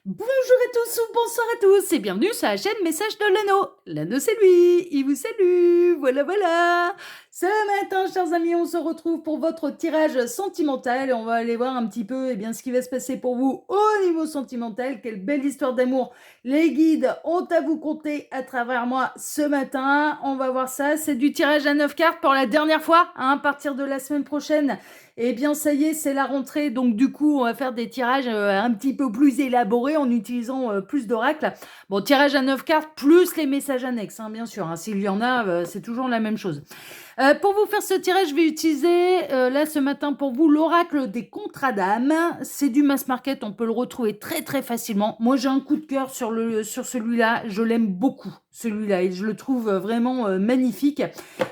Bonjour à tous ou bonsoir à tous et bienvenue sur la chaîne Message de l'Anneau. L'Anneau c'est lui, il vous salue, voilà. Ce matin, chers amis, on se retrouve pour votre tirage sentimental et on va aller voir un petit peu ce qui va se passer pour vous au niveau sentimental. Quelle belle histoire d'amour les guides ont à vous conter à travers moi ce matin. On va voir ça, c'est du tirage à 9 cartes pour la dernière fois, à partir de la semaine prochaine. Ça y est, c'est la rentrée, donc du coup, on va faire des tirages un petit peu plus élaborés en utilisant plus d'oracles. Bon, tirage à 9 cartes, plus les messages annexes, bien sûr. S'il y en a, c'est toujours la même chose. Pour vous faire ce tirage, je vais utiliser là ce matin pour vous l'oracle des contrats d'âme. C'est du mass market, on peut le retrouver très très facilement. Moi j'ai un coup de cœur sur celui-là, je l'aime beaucoup celui-là et je le trouve vraiment magnifique.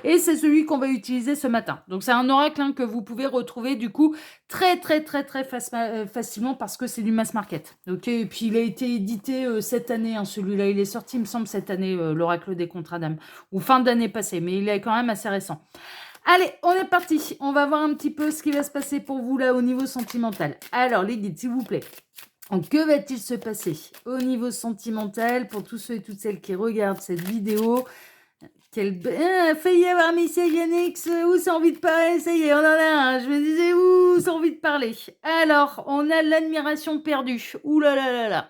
Et c'est celui qu'on va utiliser ce matin. Donc c'est un oracle que vous pouvez retrouver du coup très facilement parce que c'est du mass market. Ok, et puis il a été édité cette année, celui-là il est sorti il me semble cette année, l'oracle des contrats d'âme, ou fin d'année passée, mais il est quand même assez récent. Allez, on est parti. On va voir un petit peu ce qui va se passer pour vous là au niveau sentimental. Alors les guides, s'il vous plaît. Donc, que va-t-il se passer au niveau sentimental pour tous ceux et toutes celles qui regardent cette vidéo? Failli y avoir message Yannick, où c'est envie de parler, ça y est, on en a un. Je me disais, où c'est envie de parler. Alors, on a l'admiration perdue. Ouh là là là là.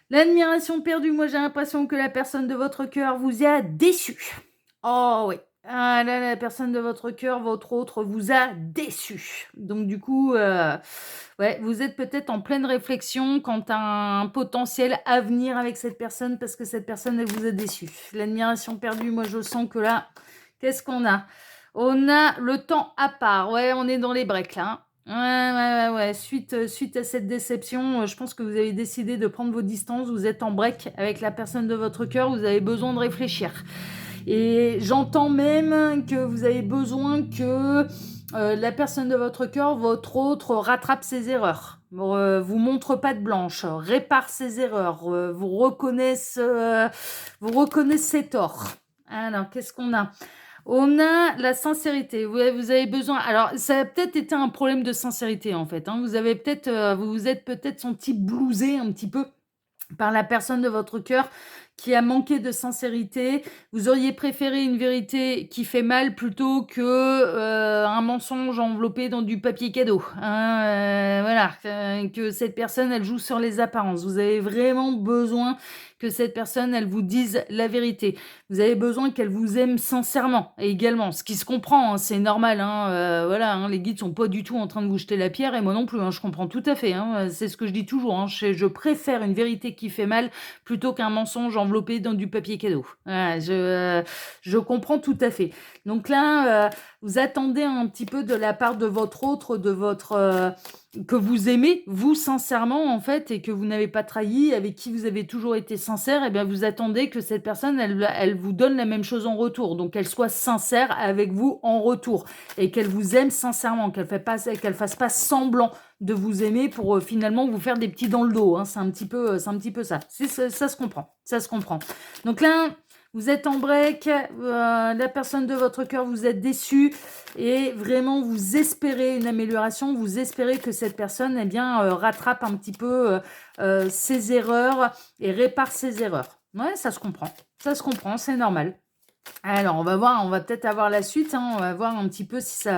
L'admiration perdue, moi j'ai l'impression que la personne de votre cœur vous a déçu. Oh oui. Ah là, la personne de votre cœur, votre autre, vous a déçu. Donc du coup, ouais, vous êtes peut-être en pleine réflexion quant à un potentiel avenir avec cette personne parce que cette personne, elle vous a déçu. L'admiration perdue, moi je sens que là, qu'est-ce qu'on a? On a le temps à part. Ouais, on est dans les breaks là. Ouais. Suite à cette déception, je pense que vous avez décidé de prendre vos distances. Vous êtes en break avec la personne de votre cœur. Vous avez besoin de réfléchir. Et j'entends même que vous avez besoin que la personne de votre cœur, votre autre, rattrape ses erreurs. Vous montre pas de blanche, répare ses erreurs, vous reconnaisse ses torts. Alors, qu'est-ce qu'on a? On a la sincérité. Vous avez besoin. Alors, ça a peut-être été un problème de sincérité en fait. Vous avez peut-être, vous vous êtes peut-être senti blousé un petit peu par la personne de votre cœur qui a manqué de sincérité. Vous auriez préféré une vérité qui fait mal plutôt que un mensonge enveloppé dans du papier cadeau. Voilà, que cette personne, elle joue sur les apparences. Vous avez vraiment besoin que cette personne, elle vous dise la vérité. Vous avez besoin qu'elle vous aime sincèrement et également, ce qui se comprend, c'est normal. Voilà, les guides sont pas du tout en train de vous jeter la pierre et moi non plus. Je comprends tout à fait. C'est ce que je dis toujours. Je préfère une vérité qui fait mal plutôt qu'un mensonge enveloppé dans du papier cadeau. Voilà, je comprends tout à fait. Donc là, vous attendez un petit peu de la part de votre autre, de votre que vous aimez, vous, sincèrement, en fait, et que vous n'avez pas trahi, avec qui vous avez toujours été sincère, et bien vous attendez que cette personne, elle vous donne la même chose en retour. Donc, qu'elle soit sincère avec vous en retour, et qu'elle vous aime sincèrement, qu'elle fasse pas semblant de vous aimer pour finalement vous faire des petits dans le dos. C'est un petit peu ça. Ça se comprend. Ça se comprend. Donc là, vous êtes en break, la personne de votre cœur vous êtes déçu et vraiment vous espérez une amélioration, vous espérez que cette personne rattrape un petit peu ses erreurs et répare ses erreurs. Ouais, ça se comprend, c'est normal. Alors, on va voir, on va peut-être avoir la suite, on va voir un petit peu si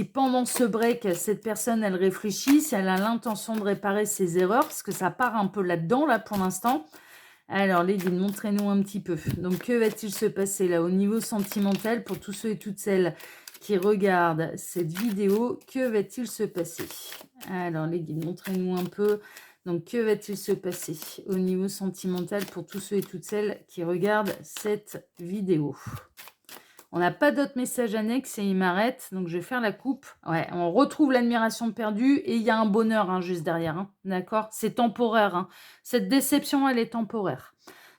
pendant ce break, cette personne, elle réfléchit, si elle a l'intention de réparer ses erreurs, parce que ça part un peu là-dedans, là, pour l'instant. Alors, les guides, montrez-nous un petit peu. Donc, que va-t-il se passer là au niveau sentimental pour tous ceux et toutes celles qui regardent cette vidéo? Que va-t-il se passer? Alors, les guides, montrez-nous un peu. Donc, que va-t-il se passer au niveau sentimental pour tous ceux et toutes celles qui regardent cette vidéo? On n'a pas d'autres messages annexes et il m'arrête, donc je vais faire la coupe. Ouais, on retrouve l'admiration perdue et il y a un bonheur juste derrière. D'accord? C'est temporaire. Cette déception, elle est temporaire.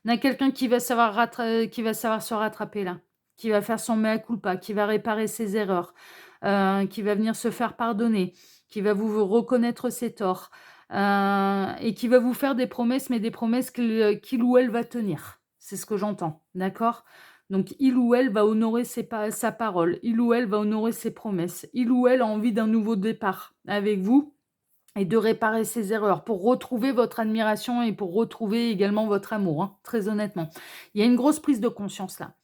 On a quelqu'un qui va savoir se rattraper là, qui va faire son mea culpa, qui va réparer ses erreurs, qui va venir se faire pardonner, qui va vous reconnaître ses torts et qui va vous faire des promesses, mais des promesses qu'il ou elle va tenir. C'est ce que j'entends. D'accord? Donc, il ou elle va honorer sa parole. Il ou elle va honorer ses promesses. Il ou elle a envie d'un nouveau départ avec vous. et de réparer ses erreurs pour retrouver votre admiration et pour retrouver également votre amour, hein, très honnêtement. Il y a une grosse prise de conscience là.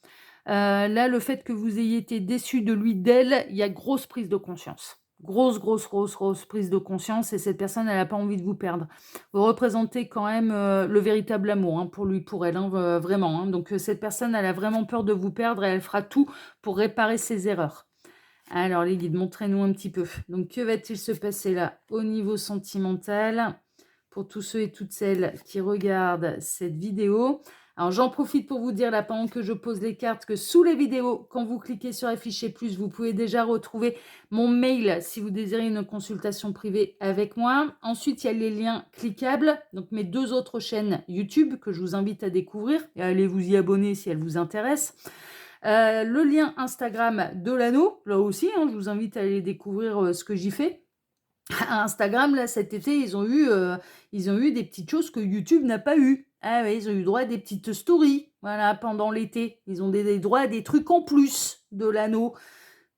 Là, le fait que vous ayez été déçu de lui, d'elle, il y a grosse prise de conscience. Grosse, grosse, grosse, grosse prise de conscience et cette personne, elle a pas envie de vous perdre. Vous représentez quand même, le véritable amour, hein, pour lui, pour elle, hein, vraiment, hein. Donc, cette personne, elle a vraiment peur de vous perdre et elle fera tout pour réparer ses erreurs. Alors les guides, montrez-nous un petit peu. Donc, que va-t-il se passer là, au niveau sentimental, pour tous ceux et toutes celles qui regardent cette vidéo? Alors, j'en profite pour vous dire, là, pendant que je pose les cartes, que sous les vidéos, quand vous cliquez sur afficher plus, vous pouvez déjà retrouver mon mail si vous désirez une consultation privée avec moi. Ensuite, il y a les liens cliquables, donc mes 2 autres chaînes YouTube que je vous invite à découvrir et allez vous y abonner si elles vous intéressent. Le lien Instagram de l'anneau, là aussi, hein, je vous invite à aller découvrir ce que j'y fais. Instagram, là, cet été, ils ont eu des petites choses que YouTube n'a pas eu. Ah oui, ils ont eu droit à des petites stories, voilà, pendant l'été. Ils ont des droits à des trucs en plus de l'anneau.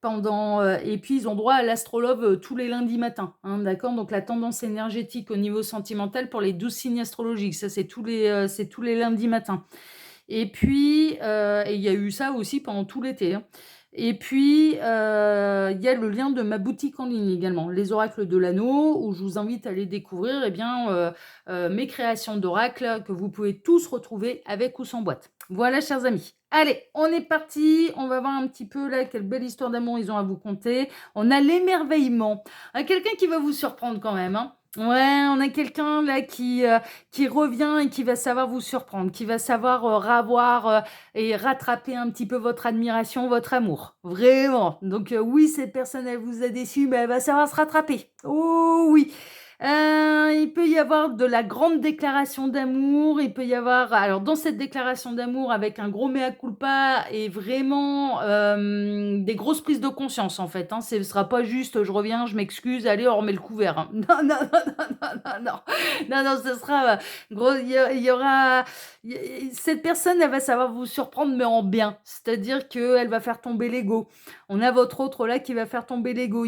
Et puis, ils ont droit à l'astrologue tous les lundis matins, hein, d'accord? Donc, la tendance énergétique au niveau sentimental pour les 12 signes astrologiques, ça, c'est tous les lundis matins. Et puis, il y a eu ça aussi pendant tout l'été, hein. Et puis, il y a le lien de ma boutique en ligne également, les oracles de l'anneau, où je vous invite à aller découvrir mes créations d'oracles que vous pouvez tous retrouver avec ou sans boîte. Voilà, chers amis. Allez, on est parti. On va voir un petit peu là quelle belle histoire d'amour ils ont à vous conter. On a l'émerveillement. Quelqu'un qui va vous surprendre quand même, hein. Ouais, on a quelqu'un là qui revient et qui va savoir vous surprendre, qui va savoir ravoir et rattraper un petit peu votre admiration, votre amour. Vraiment. Donc oui, cette personne, elle vous a déçu, mais elle va savoir se rattraper. Oh oui. Il peut y avoir de la grande déclaration d'amour, il peut y avoir, alors dans cette déclaration d'amour avec un gros mea culpa et vraiment des grosses prises de conscience en fait, hein. Ce sera pas juste je reviens, je m'excuse, allez on remet le couvert, hein. Non, non, non, non, non, non, non, non, non, ce sera gros, il y aura, cette personne, elle va savoir vous surprendre mais en bien, c'est-à-dire qu'elle va faire tomber l'ego. On a votre autre là qui va faire tomber l'ego.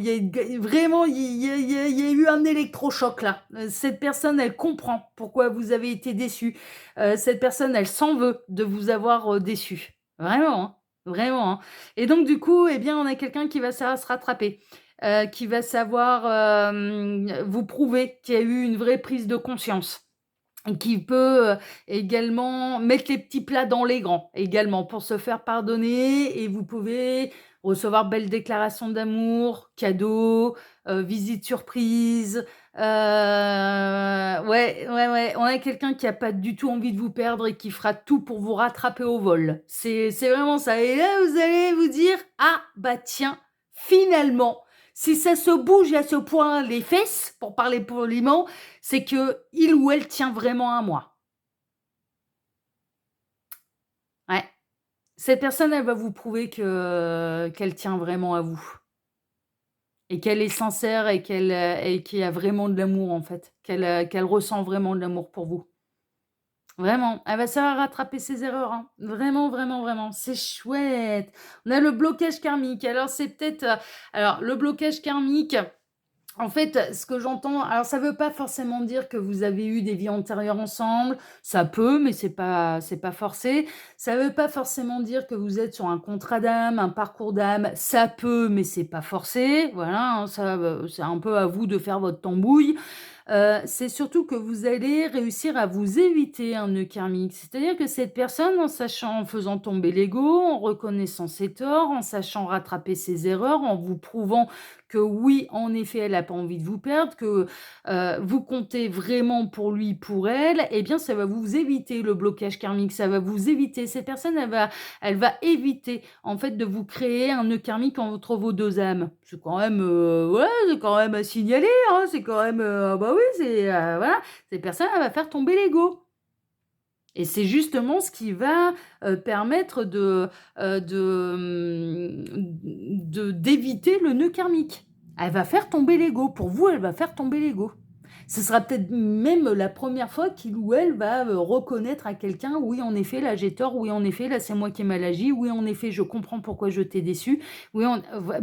Vraiment, il y a eu un électrochoc là. Cette personne, elle comprend pourquoi vous avez été déçu. Cette personne, elle s'en veut de vous avoir déçu. Vraiment, hein. Vraiment, hein. Et donc, du coup, eh bien, on a quelqu'un qui va savoir se rattraper. Qui va savoir vous prouver qu'il y a eu une vraie prise de conscience. Qui peut également mettre les petits plats dans les grands, également, pour se faire pardonner. Et vous pouvez recevoir belle déclaration d'amour, cadeaux, visite surprise. Ouais, ouais, ouais. On a quelqu'un qui a pas du tout envie de vous perdre et qui fera tout pour vous rattraper au vol. C'est vraiment ça. Et là, vous allez vous dire, ah bah tiens, finalement, si ça se bouge à ce point les fesses, pour parler poliment, c'est que il ou elle tient vraiment à moi. Ouais. Cette personne, elle va vous prouver qu'elle tient vraiment à vous et qu'elle est sincère et qu'il y a vraiment de l'amour, en fait, qu'elle ressent vraiment de l'amour pour vous. Vraiment, elle va savoir rattraper ses erreurs, hein. Vraiment, vraiment, vraiment, c'est chouette. On a le blocage karmique. Alors, c'est peut-être, alors le blocage karmique, en fait, ce que j'entends, alors ça veut pas forcément dire que vous avez eu des vies antérieures ensemble, ça peut, mais c'est pas forcé. Ça veut pas forcément dire que vous êtes sur un contrat d'âme, un parcours d'âme, ça peut, mais c'est pas forcé. Voilà, hein, ça, c'est un peu à vous de faire votre tambouille. C'est surtout que vous allez réussir à vous éviter un nœud karmique. C'est-à-dire que cette personne, en faisant tomber l'ego, en reconnaissant ses torts, en sachant rattraper ses erreurs, en vous prouvant que oui, en effet, elle a pas envie de vous perdre, que, vous comptez vraiment pour lui, pour elle, eh bien, ça va vous éviter le blocage karmique, ça va vous éviter, cette personne, elle va éviter, en fait, de vous créer un nœud karmique entre vos 2 âmes. C'est quand même, ouais, c'est quand même à signaler, hein, c'est quand même, bah oui, voilà, cette personne, elle va faire tomber l'ego. Et c'est justement ce qui va permettre d'éviter le nœud karmique. Elle va faire tomber l'ego. Pour vous, elle va faire tomber l'ego. Ce sera peut-être même la première fois qu'il ou elle va reconnaître à quelqu'un, oui, en effet, là, j'ai tort, oui, en effet, là, c'est moi qui ai mal agi, oui, en effet, je comprends pourquoi je t'ai déçu. Oui,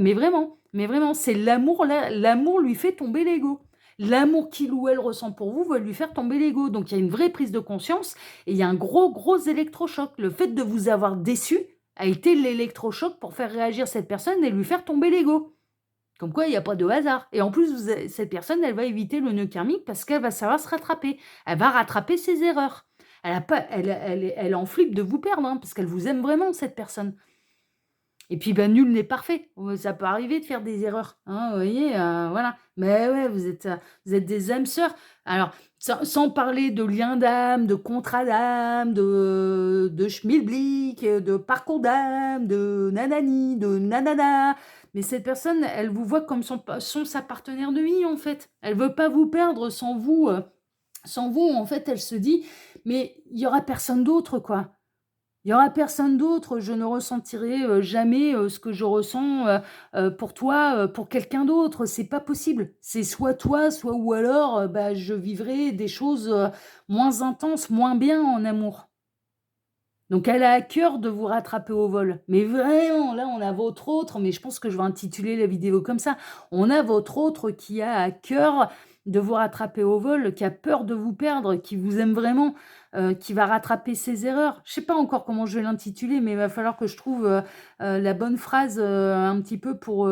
mais vraiment, c'est l'amour, là, l'amour lui fait tomber l'ego. L'amour qu'il ou elle ressent pour vous va lui faire tomber l'ego. Donc il y a une vraie prise de conscience et il y a un gros, gros électrochoc. Le fait de vous avoir déçu a été l'électrochoc pour faire réagir cette personne et lui faire tomber l'ego. Comme quoi, il y a pas de hasard. Et en plus, cette personne, elle va éviter le nœud karmique parce qu'elle va savoir se rattraper. Elle va rattraper ses erreurs. Elle est en flip de vous perdre, hein, parce qu'elle vous aime vraiment, cette personne. Et puis, ben, nul n'est parfait. Ça peut arriver de faire des erreurs, hein, vous voyez, voilà. Mais ouais, vous êtes des âmes sœurs. Alors, sans parler de lien d'âme, de contrat d'âme, de schmilblick, de parcours d'âme, de nanani, de nanana. Mais cette personne, elle vous voit comme sa partenaire de vie, en fait. Elle veut pas vous perdre sans vous. Sans vous, en fait, elle se dit, mais il y aura personne d'autre, quoi. Il y aura personne d'autre, je ne ressentirai jamais ce que je ressens pour toi, pour quelqu'un d'autre. C'est pas possible. C'est soit toi, soit ou alors bah, je vivrai des choses moins intenses, moins bien en amour. Donc elle a à cœur de vous rattraper au vol. Mais vraiment, là, on a votre autre, mais je pense que je vais intituler la vidéo comme ça. On a votre autre qui a à cœur de vous rattraper au vol, qui a peur de vous perdre, qui vous aime vraiment, qui va rattraper ses erreurs. Je sais pas encore comment je vais l'intituler, mais il va falloir que je trouve la bonne phrase un petit peu pour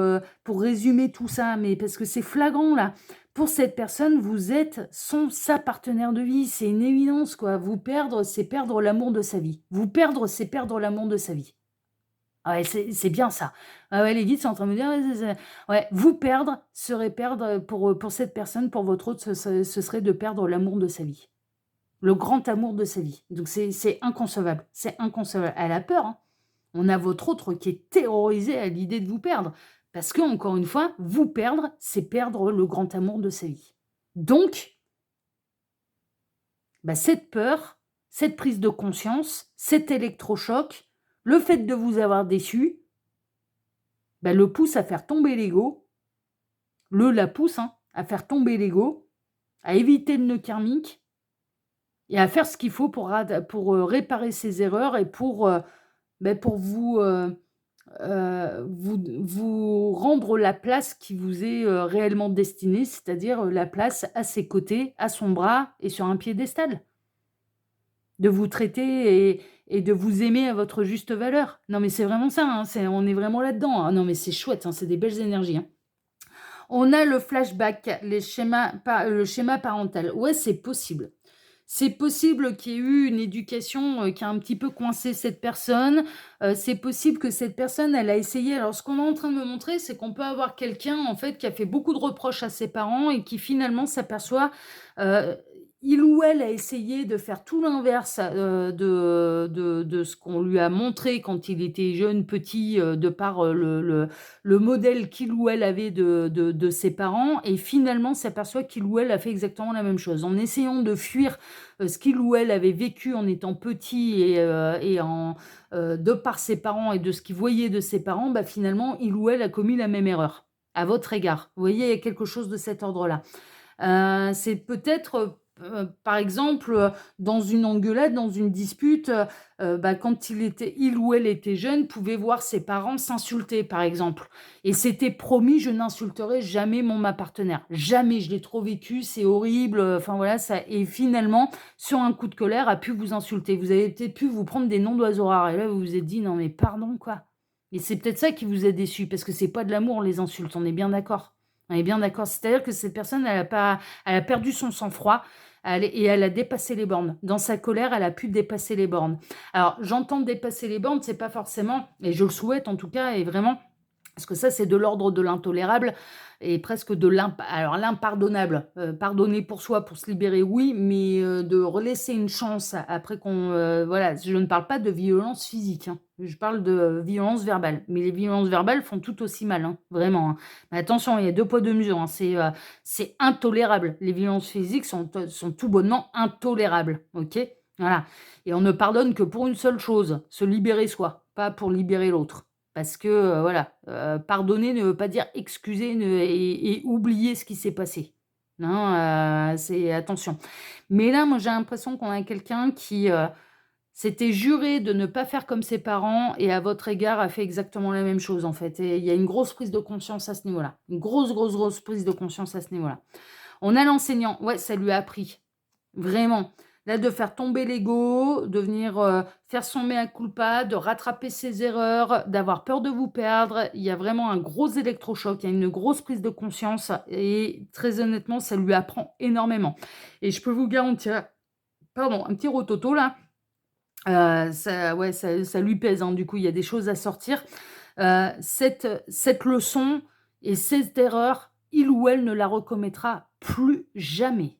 résumer tout ça. Mais parce que c'est flagrant là. Pour cette personne, vous êtes sa partenaire de vie. C'est une évidence, quoi. Vous perdre, c'est perdre l'amour de sa vie. Vous perdre, c'est perdre l'amour de sa vie. Ah ouais, c'est bien ça. Ah ouais, les guides sont en train de me dire, ouais, vous perdre serait perdre pour cette personne, pour votre autre, ce serait de perdre l'amour de sa vie. Le grand amour de sa vie. Donc c'est inconcevable. C'est inconcevable. Elle a peur, hein. On a votre autre qui est terrorisé à l'idée de vous perdre. Parce que, encore une fois, vous perdre, c'est perdre le grand amour de sa vie. Donc, bah, cette peur, cette prise de conscience, cet électrochoc, le fait de vous avoir déçu, bah, le pousse à faire tomber l'ego, la pousse à faire tomber l'ego, à éviter le nœud karmique et à faire ce qu'il faut pour réparer ses erreurs et pour vous rendre la place qui vous est réellement destinée, c'est-à-dire la place à ses côtés, à son bras et sur un piédestal. De vous traiter et de vous aimer à votre juste valeur. Non mais c'est vraiment ça, hein, on est vraiment là-dedans. Non mais c'est chouette, hein, c'est des belles énergies. Hein. On a le flashback, le schéma parental. Ouais, c'est possible. C'est possible qu'il y ait eu une éducation qui a un petit peu coincé cette personne. C'est possible que cette personne, elle a essayé. Alors, ce qu'on est en train de me montrer, c'est qu'on peut avoir quelqu'un, en fait, qui a fait beaucoup de reproches à ses parents et qui finalement s'aperçoit, euh, il ou elle a essayé de faire tout l'inverse de ce qu'on lui a montré quand il était jeune, petit, de par le modèle qu'il ou elle avait de ses parents. Et finalement, s'aperçoit qu'il ou elle a fait exactement la même chose. En essayant de fuir ce qu'il ou elle avait vécu en étant petit et de par ses parents et de ce qu'il voyait de ses parents, bah, finalement, il ou elle a commis la même erreur à votre égard. Vous voyez, il y a quelque chose de cet ordre-là. C'est peut-être, par exemple, dans une engueulade, dans une dispute, bah, quand il ou elle était jeune, pouvait voir ses parents s'insulter, par exemple. Et c'était promis, je n'insulterai jamais ma partenaire. Jamais, je l'ai trop vécu, c'est horrible. Enfin voilà, ça. Et finalement, sur un coup de colère, a pu vous insulter. Vous avez peut-être pu vous prendre des noms d'oiseaux rares. Et là, vous vous êtes dit, non mais pardon, quoi. Et c'est peut-être ça qui vous a déçu, parce que c'est pas de l'amour, les insultes, on est bien d'accord. On est bien d'accord. C'est-à-dire que cette personne, elle a perdu son sang-froid et elle a dépassé les bornes. Dans sa colère, elle a pu dépasser les bornes. Alors, j'entends dépasser les bornes, c'est pas forcément, et je le souhaite en tout cas, et vraiment, parce que ça, c'est de l'ordre de l'intolérable et presque de l'impardonnable. Pardonner pour soi, pour se libérer, oui, mais de relaisser une chance après qu'on... voilà, je ne parle pas de violence physique, hein. Je parle de violence verbale. Mais les violences verbales font tout aussi mal, hein, vraiment. Hein. Mais attention, il y a 2 poids 2 mesures. Hein. C'est intolérable. Les violences physiques sont tout bonnement intolérables. Ok. Voilà. Et on ne pardonne que pour une seule chose, se libérer soi, pas pour libérer l'autre. Parce que, voilà, pardonner ne veut pas dire excuser et oublier ce qui s'est passé. Non, c'est attention. Mais là, moi, j'ai l'impression qu'on a quelqu'un qui s'était juré de ne pas faire comme ses parents et à votre égard a fait exactement la même chose, en fait. Et il y a une grosse prise de conscience à ce niveau-là. Une grosse, grosse, grosse prise de conscience à ce niveau-là. On a l'enseignant, ouais, ça lui a appris, vraiment. Là, de faire tomber l'ego, de venir, faire son mea culpa, de rattraper ses erreurs, d'avoir peur de vous perdre. Il y a vraiment un gros électrochoc, il y a une grosse prise de conscience et très honnêtement, ça lui apprend énormément et je peux vous garantir pardon, un petit rototo là, ça ouais, ça lui pèse, hein, du coup, il y a des choses à sortir. Cette leçon et cette erreur, il ou elle ne la recommettra plus jamais.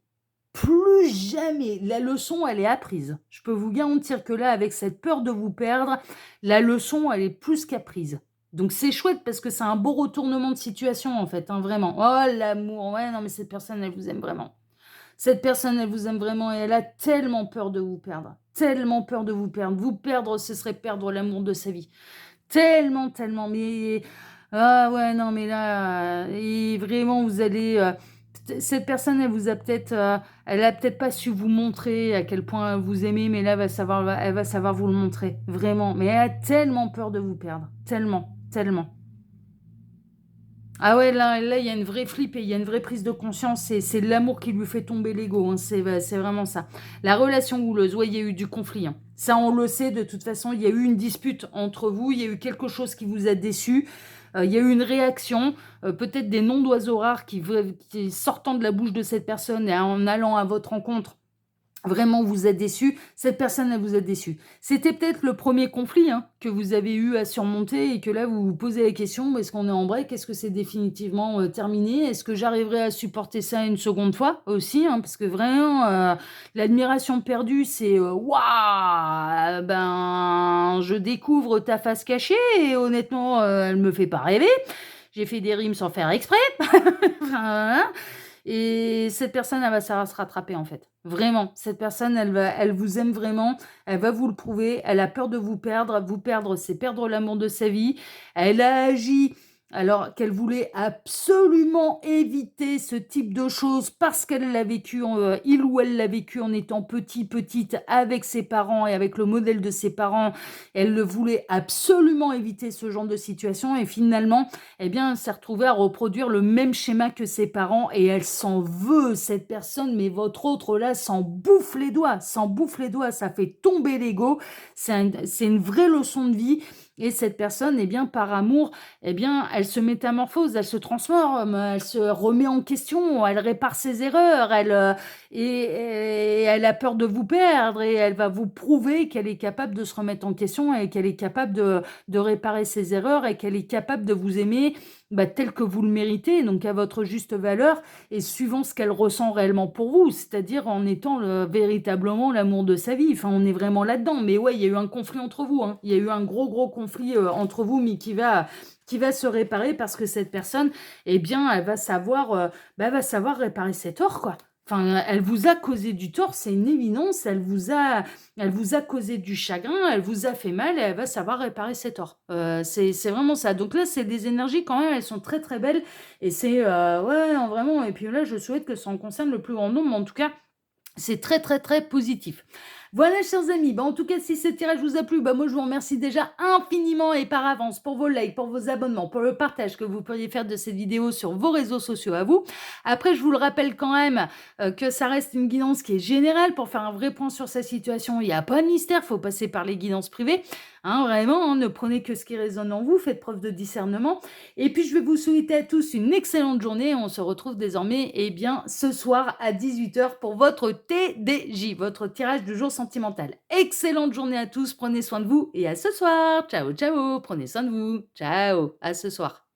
Plus jamais. La leçon, elle est apprise. Je peux vous garantir que là, avec cette peur de vous perdre, la leçon, elle est plus qu'apprise. Donc c'est chouette parce que c'est un beau retournement de situation en fait, hein, vraiment. Oh l'amour, ouais, non mais cette personne, elle vous aime vraiment. Cette personne, elle vous aime vraiment et elle a tellement peur de vous perdre. Tellement peur de vous perdre. Vous perdre, ce serait perdre l'amour de sa vie. Tellement, tellement, mais ah ouais, non, mais là, et vraiment, vous allez, cette personne, elle a peut-être pas su vous montrer à quel point elle vous aimait, mais là, elle va savoir vous le montrer, vraiment. Mais elle a tellement peur de vous perdre, tellement, tellement. Ah ouais, là, il y a une vraie flip et il y a une vraie prise de conscience et c'est l'amour qui lui fait tomber l'ego, hein, c'est vraiment ça. La relation houleuse, ouais, il y a eu du conflit, hein. Ça, on le sait, de toute façon, il y a eu une dispute entre vous, il y a eu quelque chose qui vous a déçu, il y a eu une réaction, peut-être des noms d'oiseaux rares qui sortant de la bouche de cette personne et en allant à votre rencontre vraiment vous a déçu, cette personne, elle vous a déçu. C'était peut-être le premier conflit, hein, que vous avez eu à surmonter et que là, vous vous posez la question: «Est-ce qu'on est en break? Est-ce que c'est définitivement, terminé? Est-ce que j'arriverai à supporter ça une seconde fois?» aussi, hein, parce que vraiment, l'admiration perdue, c'est, «Waouh, ben, je découvre ta face cachée et honnêtement, elle me fait pas rêver. J'ai fait des rimes sans faire exprès». Enfin, voilà. Et cette personne, elle va savoir se rattraper, en fait. Vraiment, cette personne, elle vous aime vraiment, elle va vous le prouver, elle a peur de vous perdre. Vous perdre, c'est perdre l'amour de sa vie. Elle a agi alors qu'elle voulait absolument éviter ce type de choses parce qu'elle l'a vécu, il ou elle l'a vécu en étant petit, petite avec ses parents et avec le modèle de ses parents. Elle le voulait absolument éviter ce genre de situation et finalement, eh bien, elle s'est retrouvée à reproduire le même schéma que ses parents et elle s'en veut, cette personne, mais votre autre là s'en bouffe les doigts, s'en bouffe les doigts, ça fait tomber l'ego. C'est une vraie leçon de vie et cette personne, eh bien, par amour, eh bien, elle se métamorphose, elle se transforme, elle se remet en question, elle répare ses erreurs, et elle a peur de vous perdre et elle va vous prouver qu'elle est capable de se remettre en question et qu'elle est capable de réparer ses erreurs et qu'elle est capable de vous aimer bah, tel que vous le méritez, donc à votre juste valeur et suivant ce qu'elle ressent réellement pour vous, c'est-à-dire en étant véritablement l'amour de sa vie. Enfin, on est vraiment là-dedans. Mais ouais, il y a eu un conflit entre vous, hein. Il y a eu un gros, gros conflit entre vous, mais qui va se réparer parce que cette personne, eh bien, elle va savoir réparer ses torts, quoi. Enfin, elle vous a causé du tort, c'est une évidence. Elle vous a causé du chagrin, elle vous a fait mal et elle va savoir réparer ses torts. C'est vraiment ça. Donc là, c'est des énergies quand même, elles sont très très belles et c'est ouais, non, vraiment. Et puis là, je souhaite que ça en concerne le plus grand nombre, mais en tout cas, c'est très, très, très positif. Voilà, chers amis, bah, en tout cas, si ce tirage vous a plu, bah, moi, je vous remercie déjà infiniment et par avance pour vos likes, pour vos abonnements, pour le partage que vous pourriez faire de cette vidéo sur vos réseaux sociaux à vous. Après, je vous le rappelle quand même que ça reste une guidance qui est générale pour faire un vrai point sur sa situation. Il n'y a pas de mystère, faut passer par les guidances privées. Hein, vraiment, hein, ne prenez que ce qui résonne en vous, faites preuve de discernement. Et puis, je vais vous souhaiter à tous une excellente journée. On se retrouve désormais, eh bien, ce soir à 18 h pour votre TDJ, votre tirage du jour sentimental. Excellente journée à tous, prenez soin de vous et à ce soir. Ciao, ciao, prenez soin de vous. Ciao, à ce soir.